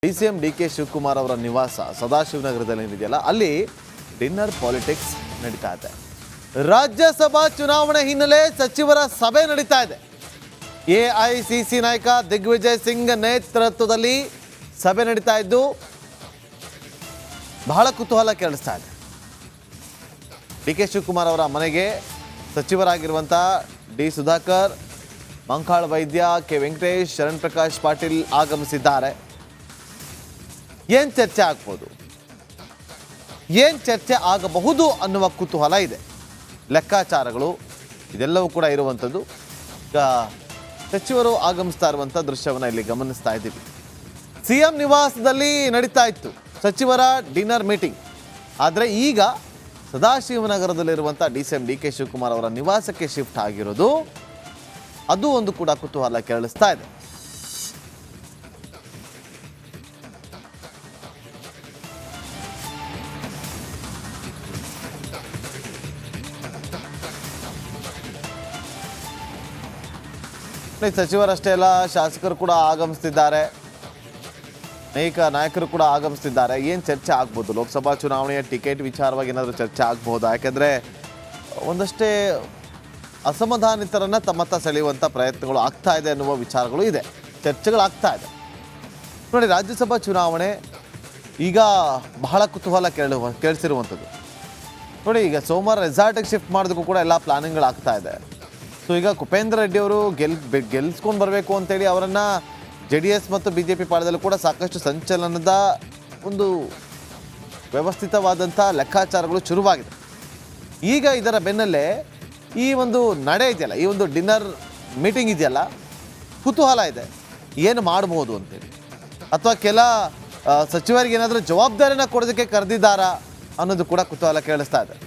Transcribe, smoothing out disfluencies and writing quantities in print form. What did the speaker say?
DCM DK Shivakumar ಅವರ ನಿವಾಸ ಸದಾಶಿವನಗರದಲ್ಲಿ ಇದೆಯಲ್ಲ, ಅಲ್ಲಿ ಡಿನ್ನರ್ ಪಾಲಿಟಿಕ್ಸ್ ನಡೀತಾ ಇದೆ. ರಾಜ್ಯಸಭಾ ಚುನಾವಣೆ ಹಿನ್ನೆಲೆ ಸಚಿವರ ಸಭೆ ನಡೀತಾ ಇದೆ. ಎಐಸಿಸಿ ನಾಯಕ ದಿಗ್ವಿಜಯ್ ಸಿಂಗ್ ನೇತೃತ್ವದಲ್ಲಿ ಸಭೆ ನಡೀತಾ ಇದ್ದು ಬಹಳ ಕುತೂಹಲ ಕೆರಳಿಸ್ತಾ ಇದೆ. ಡಿಕೆ ಶಿವಕುಮಾರ್ ಅವರ ಮನೆಗೆ ಸಚಿವರಾಗಿರುವಂಥ ಡಿ ಸುಧಾಕರ್, ಮಂಕಾಳ ವೈದ್ಯ, ಕೆ ವೆಂಕಟೇಶ್, ಶರಣ್ ಪ್ರಕಾಶ್ ಪಾಟೀಲ್ ಆಗಮಿಸಿದ್ದಾರೆ. ಏನು ಚರ್ಚೆ ಆಗ್ಬೋದು, ಏನು ಚರ್ಚೆ ಆಗಬಹುದು ಅನ್ನುವ ಕುತೂಹಲ ಇದೆ. ಲೆಕ್ಕಾಚಾರಗಳು ಇದೆಲ್ಲವೂ ಕೂಡ ಇರುವಂಥದ್ದು. ಈಗ ಸಚಿವರು ಆಗಮಿಸ್ತಾ ಇರುವಂಥ ದೃಶ್ಯವನ್ನು ಇಲ್ಲಿ ಗಮನಿಸ್ತಾ ಇದ್ದೀವಿ. ಸಿಎಂ ನಿವಾಸದಲ್ಲಿ ನಡೀತಾ ಇತ್ತು ಸಚಿವರ ಡಿನ್ನರ್ ಮೀಟಿಂಗ್. ಆದರೆ ಈಗ ಸದಾಶಿವನಗರದಲ್ಲಿರುವಂಥ ಡಿಸಿಎಂ ಡಿಕೆ ಶಿವಕುಮಾರ್ ಅವರ ನಿವಾಸಕ್ಕೆ ಶಿಫ್ಟ್ ಆಗಿರೋದು, ಅದು ಒಂದು ಕೂಡ ಕುತೂಹಲ ಕೆರಳಿಸ್ತಾ ಇದೆ. ಸಚಿವರಷ್ಟೇ ಅಲ್ಲ, ಶಾಸಕರು ಕೂಡ ಆಗಮಿಸ್ತಿದ್ದಾರೆ, ಅನೇಕ ನಾಯಕರು ಕೂಡ ಆಗಮಿಸ್ತಿದ್ದಾರೆ. ಏನು ಚರ್ಚೆ ಆಗ್ಬೋದು? ಲೋಕಸಭಾ ಚುನಾವಣೆಯ ಟಿಕೆಟ್ ವಿಚಾರವಾಗಿ ಏನಾದರೂ ಚರ್ಚೆ ಆಗ್ಬೋದಾ? ಯಾಕೆಂದರೆ ಒಂದಷ್ಟೇ ಅಸಮಾಧಾನಿತರನ್ನು ತಮ್ಮತ್ತ ಸೆಳೆಯುವಂಥ ಪ್ರಯತ್ನಗಳು ಆಗ್ತಾ ಇದೆ ಅನ್ನುವ ವಿಚಾರಗಳು ಇದೆ, ಚರ್ಚೆಗಳಾಗ್ತಾ ಇದೆ. ನೋಡಿ, ರಾಜ್ಯಸಭಾ ಚುನಾವಣೆ ಈಗ ಬಹಳ ಕುತೂಹಲ ಕೇಳಿಸಿರುವಂಥದ್ದು. ನೋಡಿ, ಈಗ ಸೋಮವಾರ ರೆಸಾರ್ಟಿಗೆ ಶಿಫ್ಟ್ ಮಾಡೋದಕ್ಕೂ ಕೂಡ ಎಲ್ಲ ಪ್ಲಾನಿಂಗ್ಗಳಾಗ್ತಾ ಇದೆ. ಸೊ ಈಗ ಕುಪೇಂದ್ರ ರೆಡ್ಡಿ ಅವರು ಗೆಲ್ಸ್ಕೊಂಡು ಬರಬೇಕು ಅಂತೇಳಿ ಅವರನ್ನು JDS ಮತ್ತು BJP ಪಾಳದಲ್ಲೂ ಕೂಡ ಸಾಕಷ್ಟು ಸಂಚಲನದ ಒಂದು ವ್ಯವಸ್ಥಿತವಾದಂಥ ಲೆಕ್ಕಾಚಾರಗಳು ಶುರುವಾಗಿದೆ. ಈಗ ಇದರ ಬೆನ್ನಲ್ಲೇ ಈ ಒಂದು ನಡೆ ಇದೆಯಲ್ಲ, ಈ ಒಂದು ಡಿನ್ನರ್ ಮೀಟಿಂಗ್ ಇದೆಯಲ್ಲ, ಕುತೂಹಲ ಇದೆ ಏನು ಮಾಡ್ಬೋದು ಅಂತೇಳಿ. ಅಥವಾ ಕೆಲ ಸಚಿವರಿಗೆ ಏನಾದರೂ ಜವಾಬ್ದಾರಿನ ಕೊಡೋದಕ್ಕೆ ಕರೆದಿದ್ದಾರಾ ಅನ್ನೋದು ಕೂಡ ಕುತೂಹಲ ಕೇಳಿಸ್ತಾ ಇದೆ.